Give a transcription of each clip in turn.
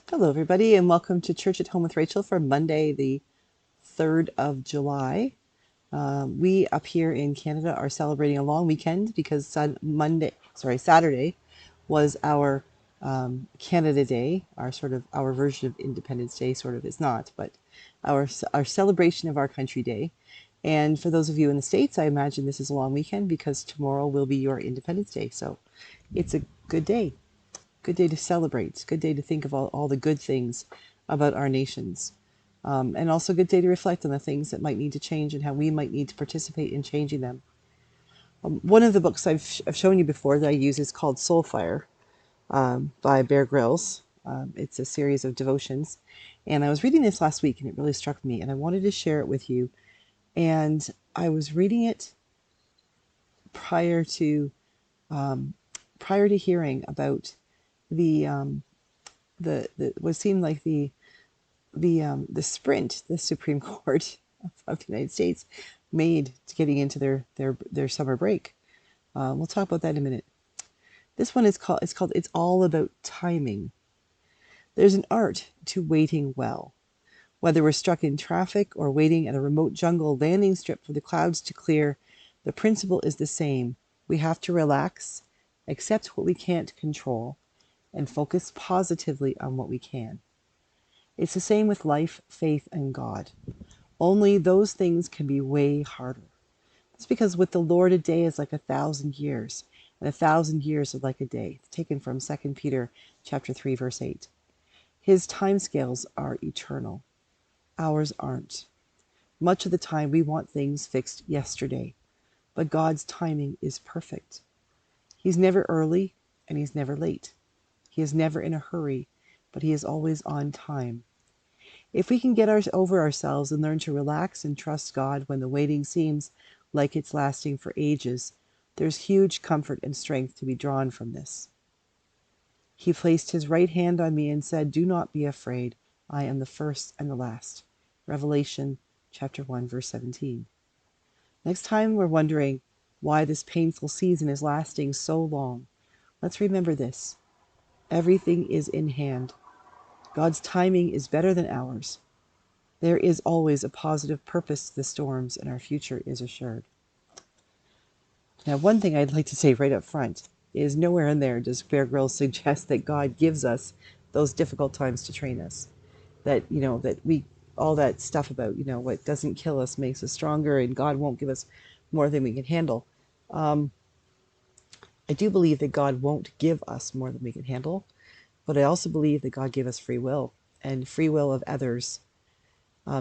Hello, everybody, and welcome to Church at Home with Rachel for Monday, the 3rd of July. We up here in Canada are celebrating a long weekend because Saturday was our Canada Day, our version of Independence Day. Sort of is not, but our celebration of our country day. And for those of you in the States, I imagine this is a long weekend because tomorrow will be your Independence Day. So it's a good day. Good day to celebrate. Good day to think of all the good things about our nations. And also a good day to reflect on the things that might need to change and how we might need to participate in changing them. One of the books I've shown you before that I use is called Soulfire by Bear Grylls. It's a series of devotions. And I was reading this last week and it really struck me and I wanted to share it with you. And I was reading it prior to hearing about the what seemed like the sprint the Supreme Court of the United States made to getting into their summer break. We'll talk about that in a minute. This one is called It's All About Timing. There's an art to waiting well. Whether we're stuck in traffic or waiting at a remote jungle landing strip for the clouds to clear, the principle is the same. We have to relax, accept what we can't control, and focus positively on what we can. It's the same with life, faith, and God. Only those things can be way harder. It's because with the Lord a day is like 1,000 years, and 1,000 years are like a day. It's taken from 2 Peter chapter 3, verse 8. His timescales are eternal. Ours aren't. Much of the time we want things fixed yesterday, but God's timing is perfect. He's never early and he's never late. He is never in a hurry, but he is always on time. If we can get over ourselves and learn to relax and trust God when the waiting seems like it's lasting for ages, there's huge comfort and strength to be drawn from this. He placed his right hand on me and said, "Do not be afraid. I am the first and the last." Revelation chapter 1, verse 17. Next time we're wondering why this painful season is lasting so long, let's remember this. Everything is in hand. God's timing is better than ours. There is always a positive purpose to the storms, and our future is assured. Now, one thing I'd like to say right up front is nowhere in there does Bear Grylls suggest that God gives us those difficult times to train us. That, all that stuff about, what doesn't kill us makes us stronger, and God won't give us more than we can handle. I do believe that God won't give us more than we can handle, but I also believe that God gave us free will, and free will of others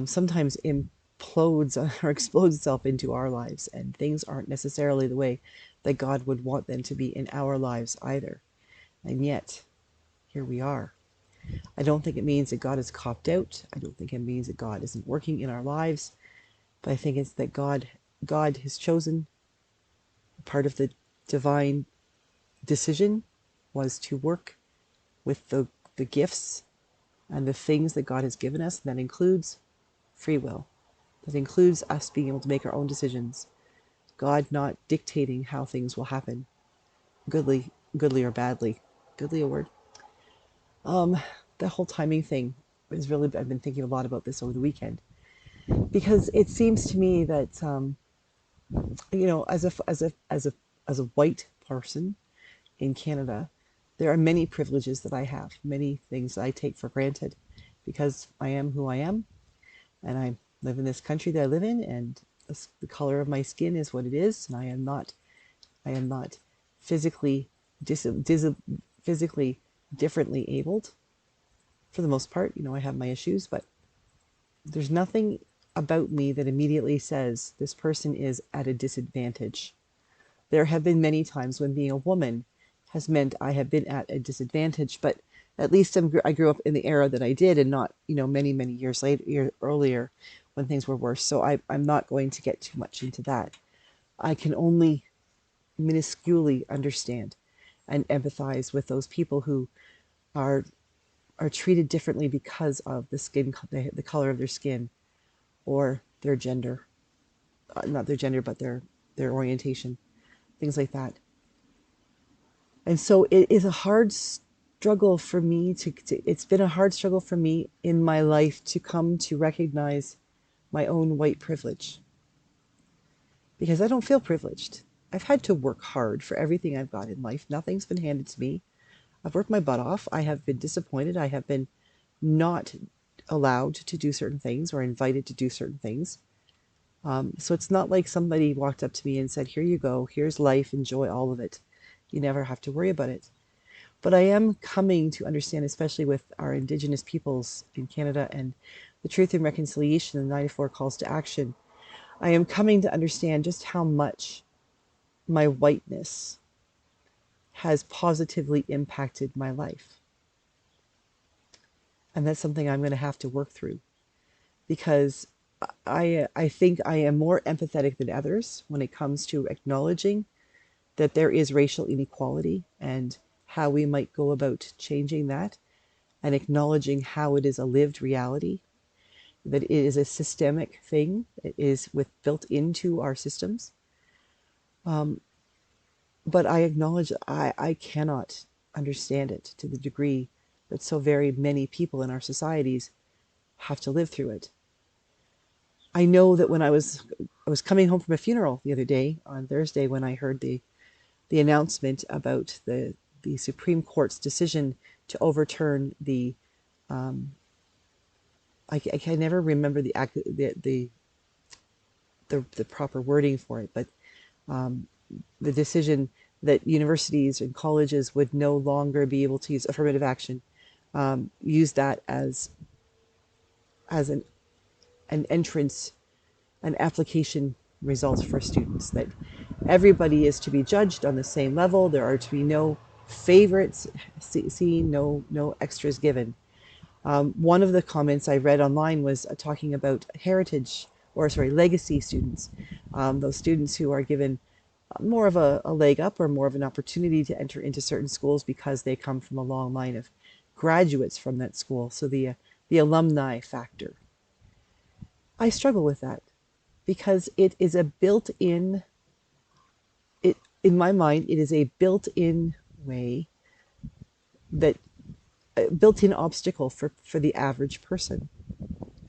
sometimes implodes or explodes itself into our lives, and things aren't necessarily the way that God would want them to be in our lives either. And yet, here we are. I don't think it means that God is copped out. I don't think it means that God isn't working in our lives, but I think it's that God has chosen, part of the divine decision was to work with the gifts and the things that God has given us. And that includes free will. That includes us being able to make our own decisions. God not dictating how things will happen, goodly or badly. Goodly a word. The whole timing thing is really, I've been thinking a lot about this over the weekend, because it seems to me that as a white person in Canada, there are many privileges that I have, many things that I take for granted, because I am who I am, and I live in this country that I live in, and the color of my skin is what it is, and I am not physically physically differently abled. For the most part, I have my issues, but there's nothing about me that immediately says this person is at a disadvantage. There have been many times when being a woman has meant I have been at a disadvantage, but at least I grew up in the era that I did, and not, many, many years earlier when things were worse. So I'm not going to get too much into that. I can only minusculely understand and empathize with those people who are treated differently because of the color of their skin, or their gender, not their gender, but their orientation, things like that. And so it is a hard struggle for me it's been a hard struggle for me in my life to come to recognize my own white privilege, because I don't feel privileged. I've had to work hard for everything I've got in life. Nothing's been handed to me. I've worked my butt off. I have been disappointed. I have been not allowed to do certain things or invited to do certain things. So it's not like somebody walked up to me and said, "Here you go. Here's life. Enjoy all of it. You never have to worry about it." But I am coming to understand, especially with our Indigenous peoples in Canada and the Truth and Reconciliation and the 94 Calls to Action, I am coming to understand just how much my whiteness has positively impacted my life. And that's something I'm going to have to work through, because I think I am more empathetic than others when it comes to acknowledging that there is racial inequality and how we might go about changing that, and acknowledging how it is a lived reality, that it is a systemic thing, it is built into our systems. But I acknowledge I cannot understand it to the degree that so very many people in our societies have to live through it. I know that when I was coming home from a funeral the other day on Thursday, when I heard the announcement about the Supreme Court's decision to overturn I can never remember the proper wording for it, but the decision that universities and colleges would no longer be able to use affirmative action, use that as an entrance, an application result for students, that everybody is to be judged on the same level. There are to be no favorites seen, no extras given. One of the comments I read online was talking about legacy students, those students who are given more of a leg up or more of an opportunity to enter into certain schools because they come from a long line of graduates from that school. So the alumni factor. I struggle with that because it is a built-in, it in my mind, it is a built-in way that built-in obstacle for the average person.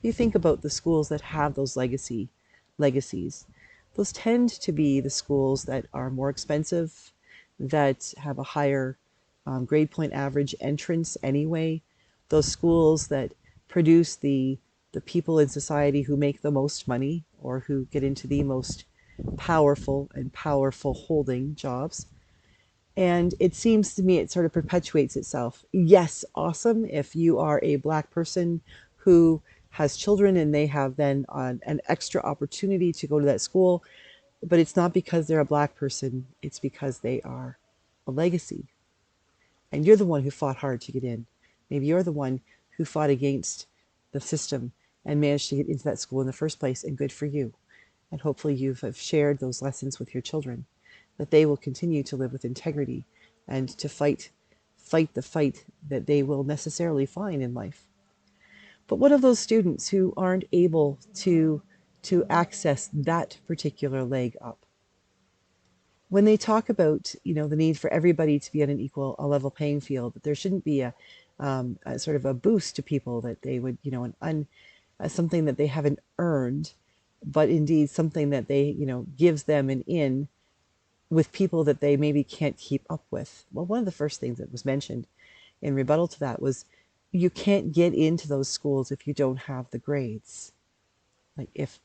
You think about the schools that have those legacies, those tend to be the schools that are more expensive, that have a higher grade point average entrance anyway. Those schools that produce the people in society who make the most money or who get into the most powerful holding jobs. And it seems to me it sort of perpetuates itself. Yes, awesome if you are a Black person who has children and they have then an extra opportunity to go to that school, but it's not because they're a Black person, it's because they are a legacy. And you're the one who fought hard to get in. Maybe you're the one who fought against the system and managed to get into that school in the first place, and good for you. And hopefully you have shared those lessons with your children, that they will continue to live with integrity and to fight the fight that they will necessarily find in life. But what of those students who aren't able to access that particular leg up? When they talk about, the need for everybody to be on a level playing field, that there shouldn't be a sort of a boost to people, that they would, something that they haven't earned, but indeed something that they, gives them an in with people that they maybe can't keep up with. Well, one of the first things that was mentioned in rebuttal to that was, you can't get into those schools if you don't have the grades. Like if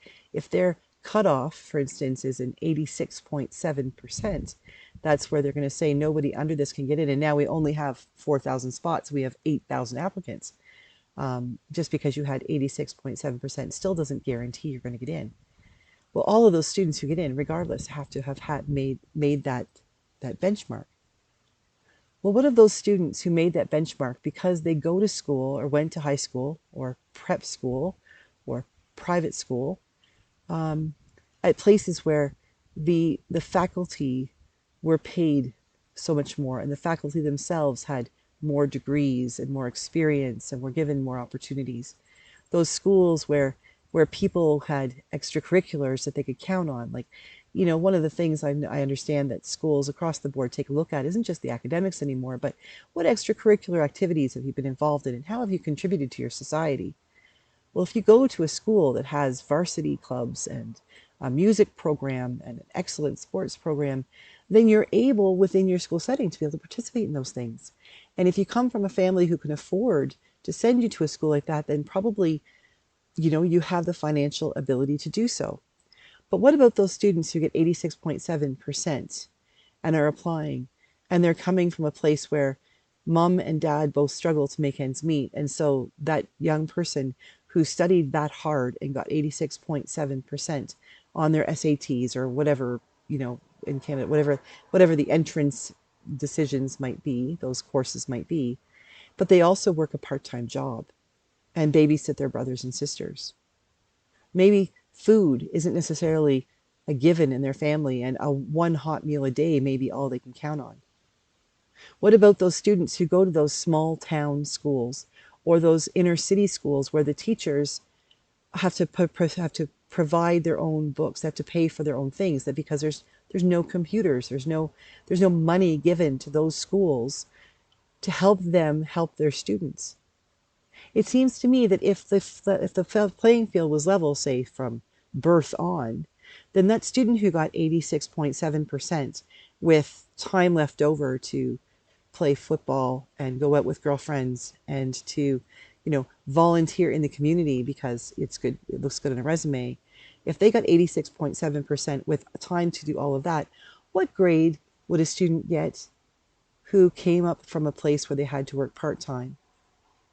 their cutoff, for instance, is an 86.7%, that's where they're going to say nobody under this can get in. And now we only have 4,000 spots. We have 8,000 applicants. Just because you had 86.7% still doesn't guarantee you're going to get in. Well, all of those students who get in, regardless, have to have made that benchmark. Well, what of those students who made that benchmark because they go to school or went to high school or prep school or private school, at places where the faculty were paid so much more, and the faculty themselves had more degrees and more experience and were given more opportunities. Those schools where people had extracurriculars that they could count on, like one of the things I understand that schools across the board take a look at isn't just the academics anymore, but what extracurricular activities have you been involved in and how have you contributed to your society? Well, if you go to a school that has varsity clubs and a music program and an excellent sports program, then you're able within your school setting to be able to participate in those things. And if you come from a family who can afford to send you to a school like that, then probably, you have the financial ability to do so. But what about those students who get 86.7% and are applying and they're coming from a place where mom and dad both struggle to make ends meet? And so that young person who studied that hard and got 86.7% on their SATs or whatever, in Canada, whatever the entrance decisions might be, those courses might be, but they also work a part-time job and babysit their brothers and sisters. Maybe food isn't necessarily a given in their family, and a one hot meal a day may be all they can count on. What about those students who go to those small town schools or those inner city schools where the teachers have to provide their own books, they have to pay for their own things, that because there's no computers, there's no money given to those schools to help them help their students? It seems to me that if the playing field was level, say from birth on, then that student who got 86.7% with time left over to play football and go out with girlfriends and to, volunteer in the community because it's good, it looks good on a resume. If they got 86.7% with time to do all of that, what grade would a student get who came up from a place where they had to work part-time,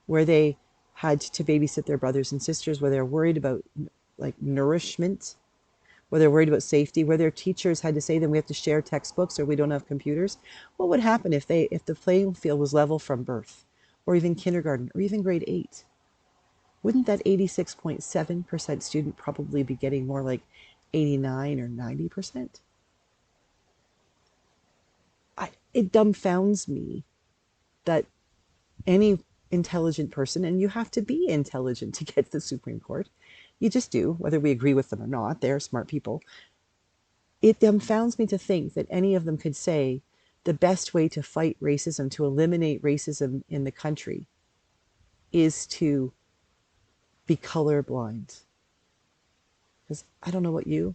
where they had to babysit their brothers and sisters, where they're worried about like nourishment, where they're worried about safety, where their teachers had to say to them, we have to share textbooks or we don't have computers? What would happen if the playing field was level from birth, or even kindergarten, or even grade 8? Wouldn't that 86.7% student probably be getting more like 89 or 90%? It dumbfounds me that any intelligent person, and you have to be intelligent to get to the Supreme Court, you just do, whether we agree with them or not, they're smart people. It dumbfounds me to think that any of them could say the best way to fight racism, to eliminate racism in the country, is to be colorblind. Because I don't know what you,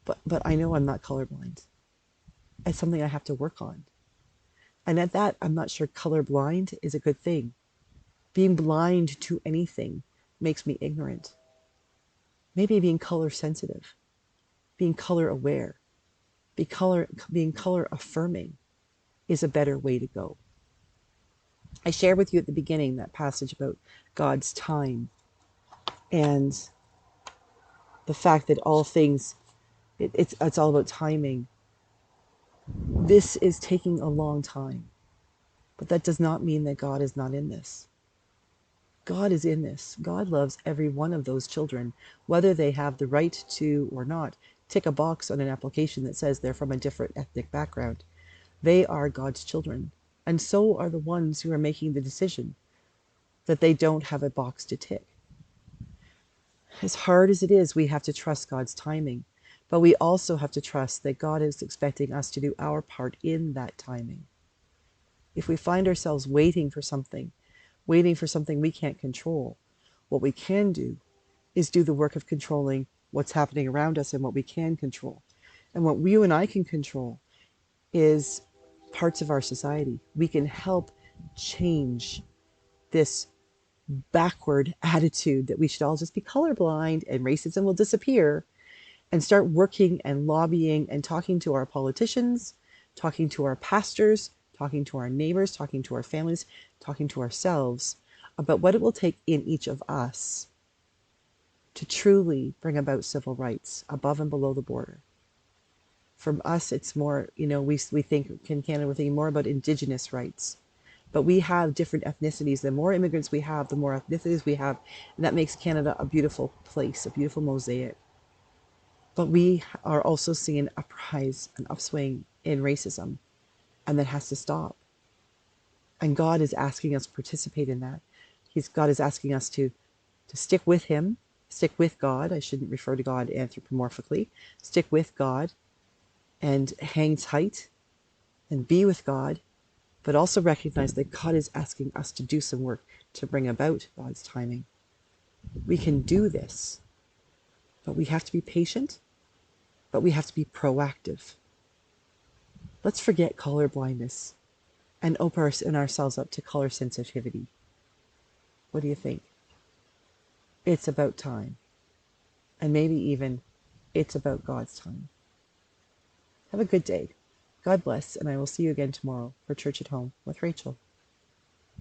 but I know I'm not colorblind. It's something I have to work on. And at that, I'm not sure colorblind is a good thing. Being blind to anything makes me ignorant. Maybe being color sensitive, being color aware, being color affirming is a better way to go. I shared with you at the beginning that passage about God's time and the fact that all things, it's all about timing. This is taking a long time, but that does not mean that God is not in this. God is in this. God loves every one of those children, whether they have the right to or not tick a box on an application that says they're from a different ethnic background. They are God's children, and so are the ones who are making the decision that they don't have a box to tick. As hard as it is, we have to trust God's timing, but we also have to trust that God is expecting us to do our part in that timing. If we find ourselves waiting for something we can't control, what we can do is do the work of controlling what's happening around us and what we can control. And what you and I can control is parts of our society. We can help change this backward attitude that we should all just be colorblind and racism will disappear, and start working and lobbying and talking to our politicians, talking to our pastors, talking to our neighbors, talking to our families, talking to ourselves about what it will take in each of us to truly bring about civil rights above and below the border. For us, it's more, we think in Canada, we're thinking more about Indigenous rights. But we have different ethnicities. The more immigrants we have, the more ethnicities we have. And that makes Canada a beautiful place, a beautiful mosaic. But we are also seeing an uprise, an upswing in racism. And that has to stop. And God is asking us to participate in that. God is asking us to stick with Him, Stick with God. I shouldn't refer to God anthropomorphically. Stick with God and hang tight and be with God, but also recognize that God is asking us to do some work to bring about God's timing. We can do this, but we have to be patient, but we have to be proactive. Let's forget color blindness and open ourselves up to color sensitivity. What do you think? It's about time. And maybe even it's about God's time. Have a good day. God bless, and I will see you again tomorrow for Church at Home with Rachael.